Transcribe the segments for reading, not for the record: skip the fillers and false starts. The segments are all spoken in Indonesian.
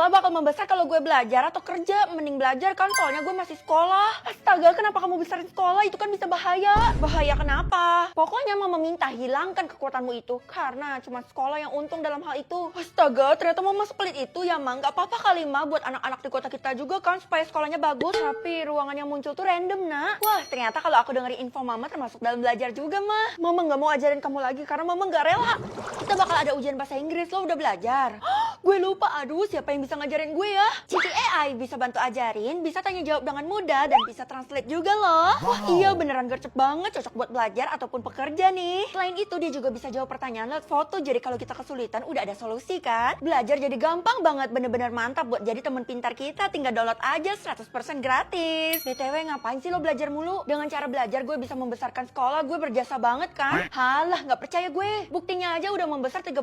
sekolah bakal membesar kalau gue belajar atau kerja. Mending belajar kan, soalnya gue masih sekolah. Astaga, kenapa kamu besarin sekolah? Itu kan bisa bahaya. Bahaya kenapa? Pokoknya mama minta hilangkan kekuatanmu itu. Karena cuma sekolah yang untung dalam hal itu. Astaga, ternyata mama sepelit itu ya, Ma. Gak apa-apa kali, Ma, buat anak-anak di kota kita juga kan, supaya sekolahnya bagus. Tapi ruangan yang muncul tuh random, nak. Wah, ternyata kalau aku dengerin info mama termasuk dalam belajar juga, Ma. Mama gak mau ajarin kamu lagi karena mama gak rela. Kita bakal ada ujian bahasa Inggris, lo udah belajar? Gue lupa, aduh siapa yang bisa ngajarin gue ya? Citi AI bisa bantu ajarin, bisa tanya jawab dengan mudah, dan bisa translate juga loh. Wah iya beneran gercep banget, cocok buat belajar ataupun pekerja nih. Selain itu dia juga bisa jawab pertanyaan lewat foto, jadi kalau kita kesulitan udah ada solusi kan? Belajar jadi gampang banget, bener-bener mantap buat jadi teman pintar kita, tinggal download aja 100% gratis. BTW ngapain sih lo belajar mulu? Dengan cara belajar gue bisa membesarkan sekolah, gue berjasa banget kan? Halah gak percaya gue, buktinya aja udah membesar 30%,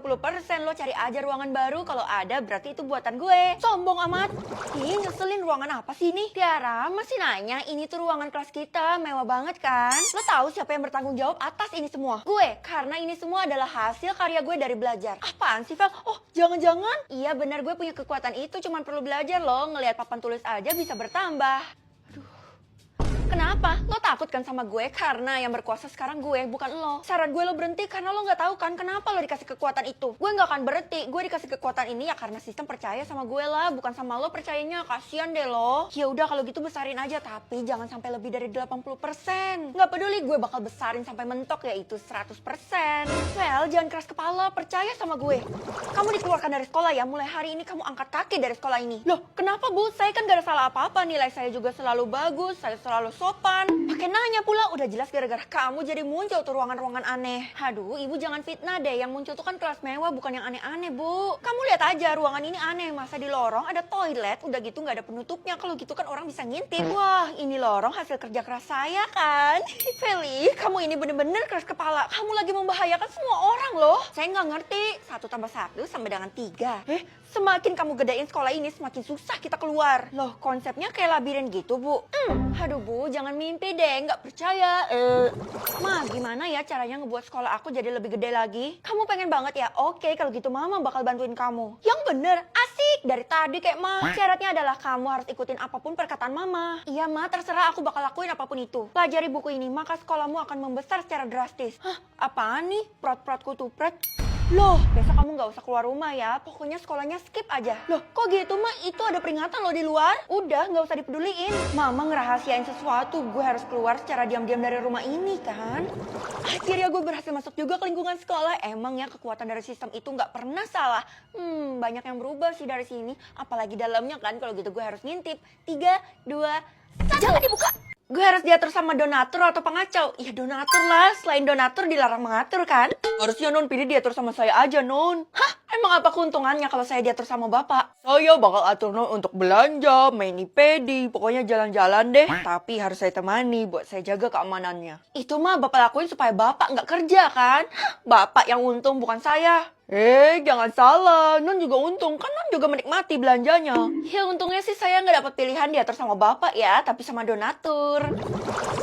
lo cari aja ruangan baru, kalau ada berarti itu buatan gue. Sombong amat. Ih ngeselin, ruangan apa sih ini? Tiara masih nanya, ini tuh ruangan kelas kita, mewah banget kan? Lo tahu siapa yang bertanggung jawab atas ini semua? Gue, karena ini semua adalah hasil karya gue dari belajar. Apaan sih Vel? Oh jangan-jangan? Iya benar, gue punya kekuatan itu, cuman perlu belajar loh. Ngelihat papan tulis aja bisa bertambah. Kenapa? Lo takut kan sama gue? Karena yang berkuasa sekarang gue, bukan lo. Saran gue lo berhenti karena lo gak tahu kan kenapa lo dikasih kekuatan itu. Gue gak akan berhenti. Gue dikasih kekuatan ini ya karena sistem percaya sama gue lah, bukan sama lo percayanya. Kasian deh lo. Ya udah kalau gitu besarin aja, tapi jangan sampai lebih dari 80%. Gak peduli, gue bakal besarin sampai mentok, yaitu 100%. Well, jangan keras kepala, percaya sama gue. Kamu dikeluarkan dari sekolah ya, mulai hari ini kamu angkat kaki dari sekolah ini. Loh, kenapa Bu? Saya kan gak ada salah apa-apa, nilai saya juga selalu bagus, saya selalu sopan. Pakai nanya pula, udah jelas gara-gara kamu jadi muncul tuh ruangan-ruangan aneh. Aduh, ibu jangan fitnah deh, yang muncul tuh kan kelas mewah, bukan yang aneh-aneh, Bu. Kamu lihat aja, ruangan ini aneh, masa di lorong ada toilet, udah gitu nggak ada penutupnya, kalau gitu kan orang bisa ngintip. Wah, ini lorong hasil kerja keras saya kan? Feli, kamu ini bener-bener keras kepala, kamu lagi membahayakan semua orang loh. Saya nggak ngerti, 1 tambah 1 sama dengan 3. Semakin kamu gedein sekolah ini, semakin susah kita keluar. Loh, konsepnya kayak labirin gitu, Bu. Aduh, Bu, jangan mimpi deh, nggak percaya. Ma, gimana ya caranya ngebuat sekolah aku jadi lebih gede lagi? Kamu pengen banget ya? Oke, kalau gitu Mama bakal bantuin kamu. Yang bener, asik. Dari tadi kayak Ma. Syaratnya adalah kamu harus ikutin apapun perkataan Mama. Iya, Ma, terserah, aku bakal lakuin apapun itu. Pelajari buku ini, maka sekolahmu akan membesar secara drastis. Hah, apaan nih? Prot-protku tupret. Loh, besok kamu nggak usah keluar rumah ya. Pokoknya sekolahnya skip aja. Loh, kok gitu, Ma? Itu ada peringatan loh di luar. Udah, nggak usah dipeduliin. Mama ngerahasiain sesuatu. Gue harus keluar secara diam-diam dari rumah ini, kan? Akhirnya gue berhasil masuk juga ke lingkungan sekolah. Emang ya, kekuatan dari sistem itu nggak pernah salah. Banyak yang berubah sih dari sini. Apalagi dalamnya kan, kalau gitu gue harus ngintip. 3, 2, 1. Jangan dibuka! Gue harus diatur sama donatur atau pengacau? Ya donatur lah, selain donatur dilarang mengatur kan? Harusnya Non pilih diatur sama saya aja, Non. Hah? Emang apa keuntungannya kalau saya diatur sama Bapak? Saya bakal atur Non untuk belanja, main IPD, pokoknya jalan-jalan deh. Tapi harus saya temani buat saya jaga keamanannya. Itu mah Bapak lakuin supaya Bapak nggak kerja kan? Hah, Bapak yang untung bukan saya. Jangan salah, Non juga untung, kan Non juga menikmati belanjanya. Ya untungnya sih saya nggak dapat pilihan diatur sama Bapak ya, tapi sama donatur.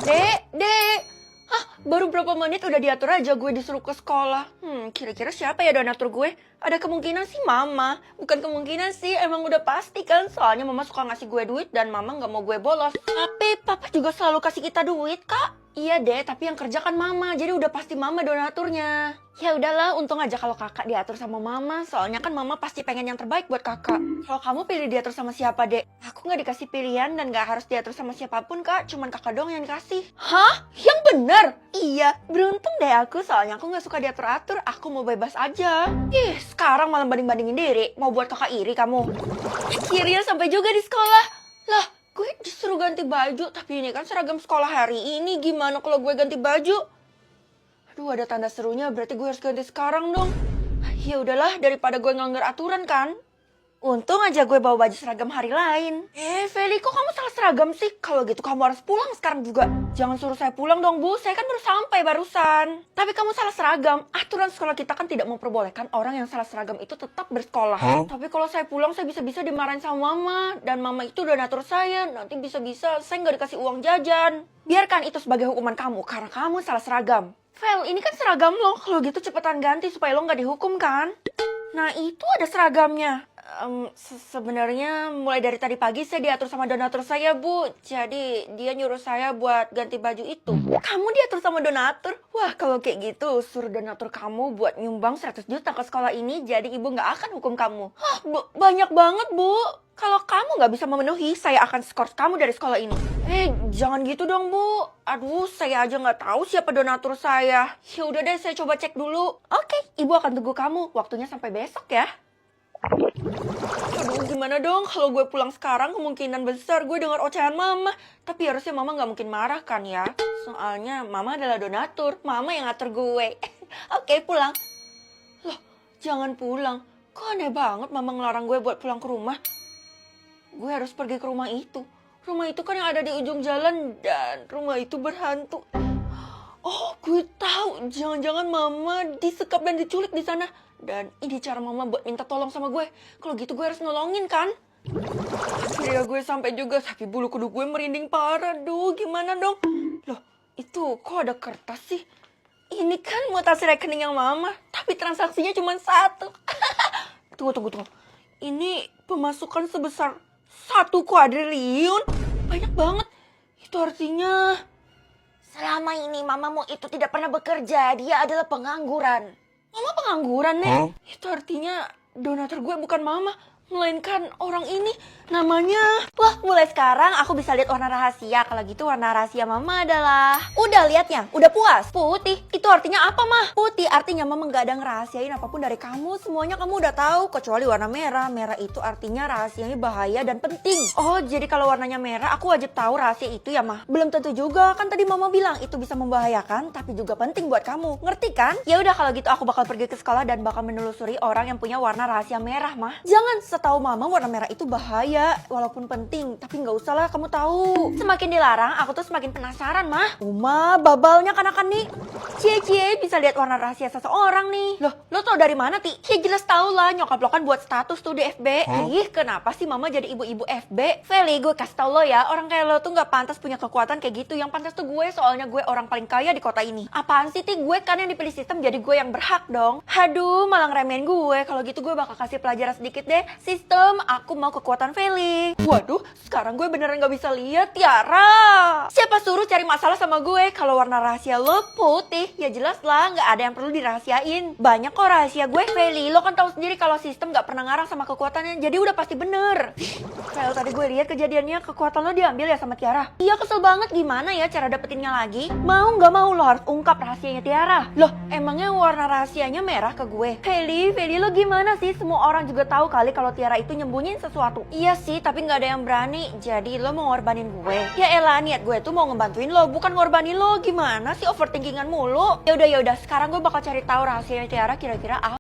Dek, hah, baru berapa menit udah diatur aja gue disuruh ke sekolah. Kira-kira siapa ya donatur gue? Ada kemungkinan sih Mama. Bukan kemungkinan sih, emang udah pasti kan. Soalnya Mama suka ngasih gue duit dan Mama nggak mau gue bolos. Tapi Papa juga selalu kasih kita duit, Kak. Iya deh, tapi yang kerja kan Mama, jadi udah pasti Mama donaturnya. Ya udahlah, untung aja kalau Kakak diatur sama Mama, soalnya kan Mama pasti pengen yang terbaik buat Kakak. Kalau kamu pilih diatur sama siapa, Dek? Aku nggak dikasih pilihan dan nggak harus diatur sama siapapun, Kak. Cuman Kakak doang yang dikasih. Hah? Yang bener? Iya, beruntung deh aku, soalnya aku nggak suka diatur-atur, aku mau bebas aja. Sekarang malah banding-bandingin diri, mau buat Kakak iri kamu. Akhirnya sampai juga di sekolah. Lah, gue disuruh ganti baju, tapi ini kan seragam sekolah hari ini, gimana kalau gue ganti baju? Aduh, ada tanda serunya, berarti gue harus ganti sekarang dong. Ya udahlah, daripada gue ngelanggar aturan kan. Untung aja gue bawa baju seragam hari lain. Feli, kok kamu salah seragam sih? Kalau gitu kamu harus pulang sekarang juga. Jangan suruh saya pulang dong, Bu. Saya kan baru sampai barusan. Tapi kamu salah seragam. Aturan sekolah kita kan tidak memperbolehkan orang yang salah seragam itu tetap bersekolah. Tapi kalau saya pulang, saya bisa-bisa dimarahin sama Mama. Dan Mama itu donatur saya. Nanti bisa-bisa saya nggak dikasih uang jajan. Biarkan itu sebagai hukuman kamu, karena kamu salah seragam. Fel, ini kan seragam lo. Kalau gitu cepetan ganti supaya lo nggak dihukum kan? Nah itu ada seragamnya. Sebenarnya mulai dari tadi pagi saya diatur sama donatur saya, Bu. Jadi dia nyuruh saya buat ganti baju itu. Kamu diatur sama donatur? Wah, kalau kayak gitu suruh donatur kamu buat nyumbang 100 juta ke sekolah ini, jadi ibu nggak akan hukum kamu. Hah, banyak banget, Bu. Kalau kamu nggak bisa memenuhi, saya akan skor kamu dari sekolah ini. Jangan gitu dong, Bu. Aduh, saya aja nggak tahu siapa donatur saya. Ya udah deh, saya coba cek dulu. Oke, ibu akan tunggu kamu. Waktunya sampai besok ya. Aduh, gimana dong kalau gue pulang sekarang, kemungkinan besar gue dengar ocehan mama. Tapi harusnya mama nggak mungkin marah kan ya. Soalnya mama adalah donatur, mama yang ngatur gue. Oke, pulang. Loh, jangan pulang. Kok aneh banget mama ngelarang gue buat pulang ke rumah. Gue harus pergi ke rumah itu. Rumah itu kan yang ada di ujung jalan dan rumah itu berhantu. Oh, gue tahu. Jangan-jangan mama disekap dan diculik di sana. Dan ini cara mama buat minta tolong sama gue. Kalau gitu gue harus nolongin kan? Akhirnya gue sampai juga, tapi bulu kuduk gue merinding parah. Duh, gimana dong? Loh, itu kok ada kertas sih? Ini kan mutasi rekening yang mama, tapi transaksinya cuma 1. Tunggu. Ini pemasukan sebesar 1 kuadriliun? Banyak banget. Itu artinya selama ini mamamu itu tidak pernah bekerja. Dia adalah pengangguran. Mama pengangguran, Nek? Itu artinya donatur gue bukan mama, melainkan orang ini. Namanya... Wah, mulai sekarang aku bisa lihat warna rahasia. Kalau gitu warna rahasia mama adalah... Udah liatnya? Udah puas? Putih. Itu artinya apa, Mah? Putih artinya mama gak ada ngerahasiain apapun dari kamu. Semuanya kamu udah tahu, kecuali warna merah. Merah itu artinya rahasianya bahaya dan penting. Oh, jadi kalau warnanya merah, aku wajib tahu rahasia itu ya, Mah? Belum tentu juga. Kan tadi mama bilang itu bisa membahayakan, tapi juga penting buat kamu. Ngerti kan? Ya udah, kalau gitu aku bakal pergi ke sekolah dan bakal menelusuri orang yang punya warna rahasia merah, Mah. Jangan, setahu mama warna merah itu bahaya. Walaupun penting, tapi nggak usah lah kamu tahu. Semakin dilarang, aku tuh semakin penasaran, Mah. Uma, babalnya kan nih. Cie bisa lihat warna rahasia seseorang nih. Loh, lo tau dari mana, Ti? Ya jelas tau lah, nyokap lo kan buat status tuh di FB. Ih, kenapa sih mama jadi ibu-ibu FB? Feli, gue kasih tau lo ya, orang kayak lo tuh nggak pantas punya kekuatan kayak gitu. Yang pantas tuh gue, soalnya gue orang paling kaya di kota ini. Apaan sih, Ti? Gue kan yang dipilih sistem, jadi gue yang berhak dong. Aduh, malah ngeremehin gue. Kalau gitu gue bakal kasih pelajaran sedikit deh. Sistem, aku mau kekuatan Feli. Waduh, sekarang gue beneran gak bisa lihat, Tiara. Siapa suruh cari masalah sama gue? Kalau warna rahasia lo putih, ya jelas lah gak ada yang perlu dirahasiain. Banyak kok rahasia gue, Feli. Lo kan tahu sendiri kalau sistem gak pernah ngarang sama kekuatannya, jadi udah pasti bener. Kalau tadi gue lihat kejadiannya, kekuatan lo diambil ya sama Tiara. Iya, kesel banget. Gimana ya cara dapetinnya lagi? Mau gak mau lo harus ungkap rahasianya Tiara. Loh, emangnya warna rahasianya merah ke gue? Feli lo gimana sih? Semua orang juga tahu kali kalau Tiara itu nyembunyiin sesuatu. Iya sih, tapi nggak ada yang berani. Jadi lo mau ngorbanin gue? Ya elah, niat gue tuh mau ngebantuin lo, bukan ngorbanin lo. Gimana sih overthinkingan mulu? Ya udah, sekarang gue bakal cari tahu rahasianya Tiara kira-kira apa.